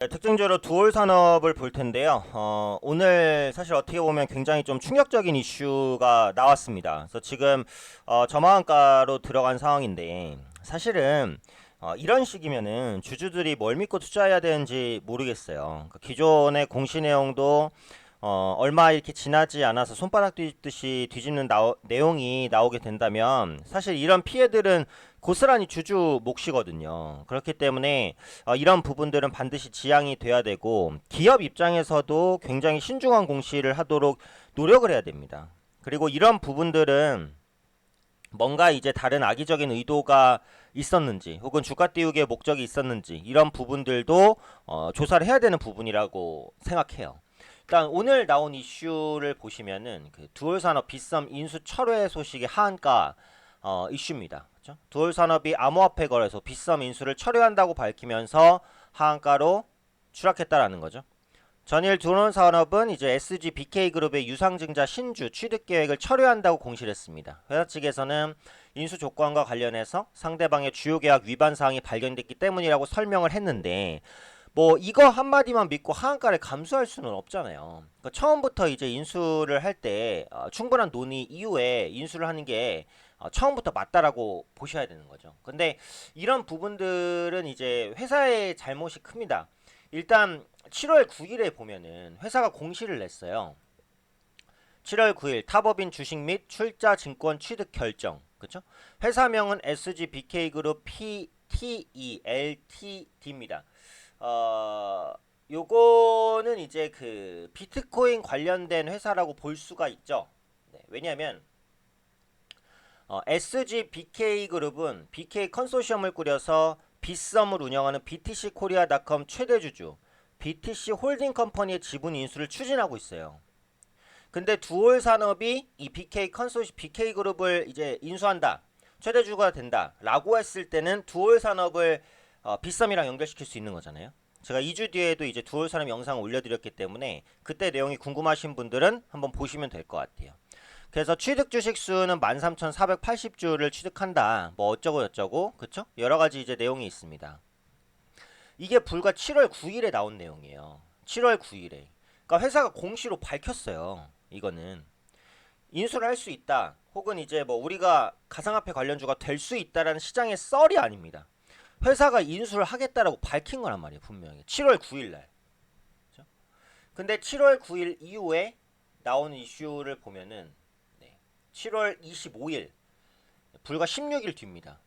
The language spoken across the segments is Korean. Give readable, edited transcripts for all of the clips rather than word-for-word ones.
네, 특징적으로 두올 산업을 볼 텐데요. 오늘 사실 어떻게 보면 굉장히 좀 충격적인 이슈가 나왔습니다. 그래서 지금 저마한가로 들어간 상황인데 사실은 이런 식이면은 주주들이 뭘 믿고 투자해야 되는지 모르겠어요. 그러니까 기존의 공시 내용도 얼마 이렇게 지나지 않아서 손바닥 뒤집듯이 뒤집는 내용이 나오게 된다면 사실 이런 피해들은 고스란히 주주 몫이거든요. 그렇기 때문에 이런 부분들은 반드시 지양이 돼야 되고 기업 입장에서도 굉장히 신중한 공시를 하도록 노력을 해야 됩니다. 그리고 이런 부분들은 뭔가 이제 다른 악의적인 의도가 있었는지 혹은 주가 띄우기의 목적이 있었는지 이런 부분들도 조사를 해야 되는 부분이라고 생각해요. 일단 오늘 나온 이슈를 보시면은 그 두올산업 빗썸 인수 철회 소식의 하한가 이슈입니다. 그렇죠? 두올산업이 암호화폐 거래소 빗썸 인수를 철회한다고 밝히면서 하한가로 추락했다라는 거죠. 전일 두올산업은 이제 SG BK그룹의 유상증자 신주 취득 계획을 철회한다고 공시를 했습니다. 회사 측에서는 인수 조건과 관련해서 상대방의 주요 계약 위반 사항이 발견됐기 때문이라고 설명을 했는데 뭐 이거 한마디만 믿고 하한가를 감수할 수는 없잖아요. 그러니까 처음부터 이제 인수를 할 때 충분한 논의 이후에 인수를 하는 게 처음부터 맞다라고 보셔야 되는 거죠. 근데 이런 부분들은 이제 회사의 잘못이 큽니다. 일단 7월 9일에 보면은 회사가 공시를 냈어요. 7월 9일 타법인 주식 및 출자 증권 취득 결정. 그쵸? 회사명은 SGBK그룹 PTE LTD입니다. 요거는 이제 그 비트코인 관련된 회사라고 볼 수가 있죠. 네, 왜냐하면 SGBK그룹은 BK 컨소시엄을 꾸려서 빗썸을 운영하는 BTC 코리아닷컴 최대 주주 BTC 홀딩 컴퍼니의 지분 인수를 추진하고 있어요. 근데 두올 산업이 이 BK그룹을 이제 인수한다. 최대 주주가 된다라고 했을 때는 두올 산업을 빗썸이랑 연결시킬 수 있는 거잖아요. 제가 2주 뒤에도 이제 두올 산업 영상을 올려드렸기 때문에 그때 내용이 궁금하신 분들은 한번 보시면 될 것 같아요. 그래서 취득 주식 수는 13,480주를 취득한다. 뭐 어쩌고 저쩌고 그쵸? 여러 가지 이제 내용이 있습니다. 이게 불과 7월 9일에 나온 내용이에요. 7월 9일에. 그러니까 회사가 공시로 밝혔어요. 이거는 인수를 할 수 있다. 혹은 이제 뭐 우리가 가상화폐 관련주가 될 수 있다라는 시장의 썰이 아닙니다. 회사가 인수를 하겠다라고 밝힌 거란 말이에요. 분명히 7월 9일 날. 그렇죠? 근데 7월 9일 이후에 나오는 이슈를 보면은 7월 25일 불과 16일 뒤입니다.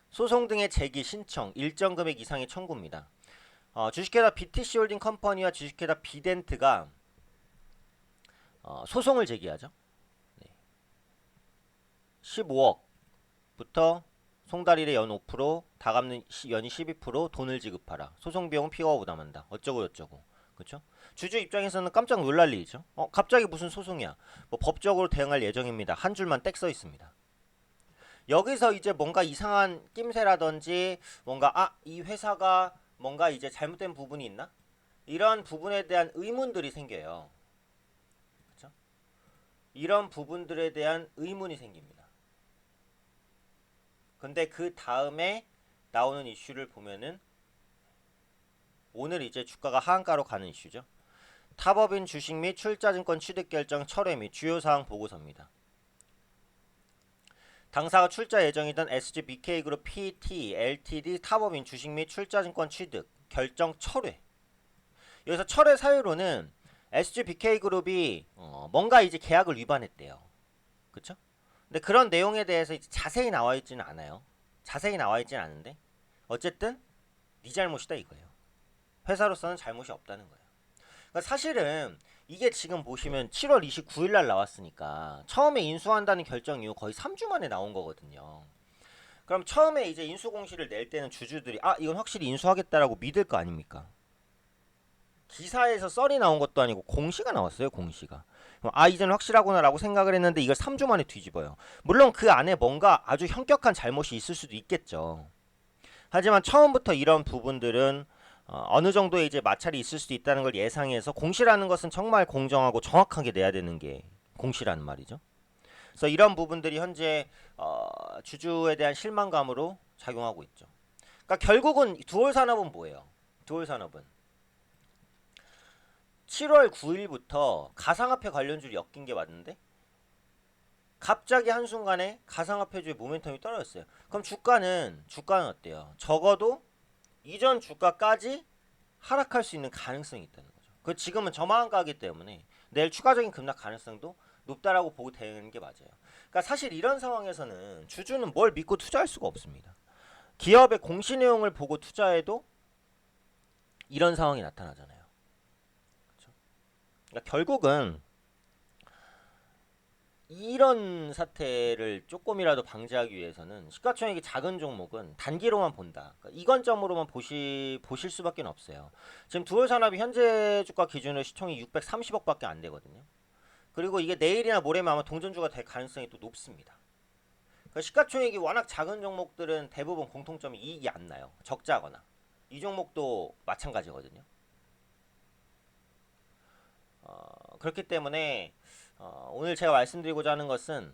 소송 등의 제기 신청 일정 금액 이상의 청구입니다. 주식회사 BTC 홀딩 컴퍼니와 주식회사 비덴트가 소송을 제기하죠. 15억부터 송달일에 연 5%, 다갚는 연이 12% 돈을 지급하라. 소송 비용은 피고가 부담한다. 어쩌고 저쩌고. 그렇죠? 주주 입장에서는 깜짝 놀랄 일이죠. 갑자기 무슨 소송이야? 뭐 법적으로 대응할 예정입니다. 한 줄만 땡 써 있습니다. 여기서 이제 뭔가 이상한 낌새라든지 뭔가 이 회사가 뭔가 이제 잘못된 부분이 있나? 이런 부분에 대한 의문들이 생겨요. 그렇죠? 이런 부분들에 대한 의문이 생깁니다. 근데 그 다음에 나오는 이슈를 보면은 오늘 이제 주가가 하한가로 가는 이슈죠. 타법인 주식 및 출자증권 취득 결정 철회 및 주요 사항 보고서입니다. 당사가 출자 예정이던 SGBK그룹 PT, LTD 타법인 주식 및 출자증권 취득 결정 철회. 여기서 철회 사유로는 SGBK그룹이 뭔가 이제 계약을 위반했대요. 그쵸? 근데 그런 내용에 대해서 이제 자세히 나와 있지는 않아요. 자세히 나와 있지는 않은데 어쨌든 네 잘못이다 이거예요. 회사로서는 잘못이 없다는 거예요. 그러니까 사실은 이게 지금 보시면 7월 29일 날 나왔으니까 처음에 인수한다는 결정 이후 거의 3주 만에 나온 거거든요. 그럼 처음에 이제 인수 공시를 낼 때는 주주들이 이건 확실히 인수하겠다라고 믿을 거 아닙니까? 기사에서 썰이 나온 것도 아니고 공시가 나왔어요. 공시가. 이제는 확실하구나라고 생각을 했는데 이걸 3주 만에 뒤집어요. 물론 그 안에 뭔가 아주 현격한 잘못이 있을 수도 있겠죠. 하지만 처음부터 이런 부분들은 어느 정도의 이제 마찰이 있을 수도 있다는 걸 예상해서 공시라는 것은 정말 공정하고 정확하게 내야 되는 게 공시라는 말이죠. 그래서 이런 부분들이 현재 주주에 대한 실망감으로 작용하고 있죠. 그러니까 결국은 두올 산업은 뭐예요? 두올 산업은 7월 9일부터 가상화폐 관련주를 엮인 게 맞는데 갑자기 한순간에 가상화폐주의 모멘텀이 떨어졌어요. 그럼 주가는 어때요? 적어도 이전 주가까지 하락할 수 있는 가능성이 있다는 거죠. 그 지금은 저마한가이기 때문에 내일 추가적인 급락 가능성도 높다라고 보고 되는 게 맞아요. 그러니까 사실 이런 상황에서는 주주는 뭘 믿고 투자할 수가 없습니다. 기업의 공시 내용을 보고 투자해도 이런 상황이 나타나잖아요. 그렇죠? 그러니까 결국은 이런 사태를 조금이라도 방지하기 위해서는 시가총액이 작은 종목은 단기로만 본다. 그러니까 이 관점으로만 보실 수밖에 없어요. 지금 두올산업이 현재 주가 기준으로 시총이 630억밖에 안 되거든요. 그리고 이게 내일이나 모레면 아마 동전주가 될 가능성이 또 높습니다. 그러니까 시가총액이 워낙 작은 종목들은 대부분 공통점이 이익이 안 나요. 적자거나. 이 종목도 마찬가지거든요. 그렇기 때문에 오늘 제가 말씀드리고자 하는 것은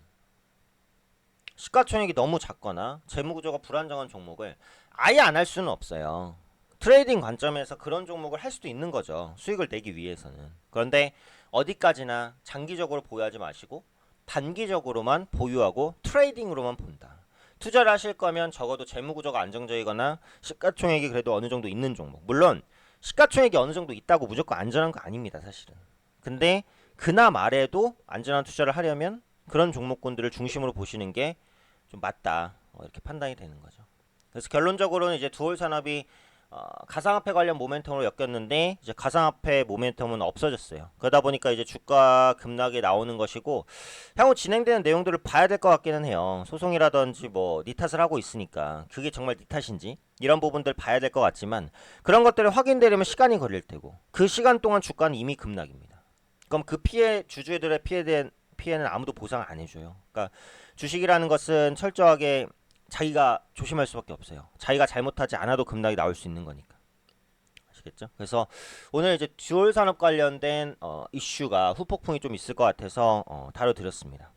시가총액이 너무 작거나 재무구조가 불안정한 종목을 아예 안 할 수는 없어요. 트레이딩 관점에서 그런 종목을 할 수도 있는 거죠. 수익을 내기 위해서는. 그런데 어디까지나 장기적으로 보유하지 마시고 단기적으로만 보유하고 트레이딩으로만 본다. 투자를 하실 거면 적어도 재무구조가 안정적이거나 시가총액이 그래도 어느 정도 있는 종목. 물론 시가총액이 어느 정도 있다고 무조건 안전한 거 아닙니다, 사실은. 근데 그나 말해도 안전한 투자를 하려면 그런 종목군들을 중심으로 보시는 게 좀 맞다. 이렇게 판단이 되는 거죠. 그래서 결론적으로는 이제 두올산업이 가상화폐 관련 모멘텀으로 엮였는데 이제 가상화폐 모멘텀은 없어졌어요. 그러다 보니까 이제 주가 급락이 나오는 것이고 향후 진행되는 내용들을 봐야 될 것 같기는 해요. 소송이라든지 뭐 니 탓을 하고 있으니까 그게 정말 니 탓인지 이런 부분들 봐야 될 것 같지만 그런 것들이 확인되려면 시간이 걸릴 테고 그 시간 동안 주가는 이미 급락입니다. 그럼 그 주주들의 피해는 아무도 보상 안 해줘요. 그러니까 주식이라는 것은 철저하게 자기가 조심할 수밖에 없어요. 자기가 잘못하지 않아도 급락이 나올 수 있는 거니까. 아시겠죠? 그래서 오늘 이제 듀얼 산업 관련된 이슈가 후폭풍이 좀 있을 것 같아서 다뤄드렸습니다.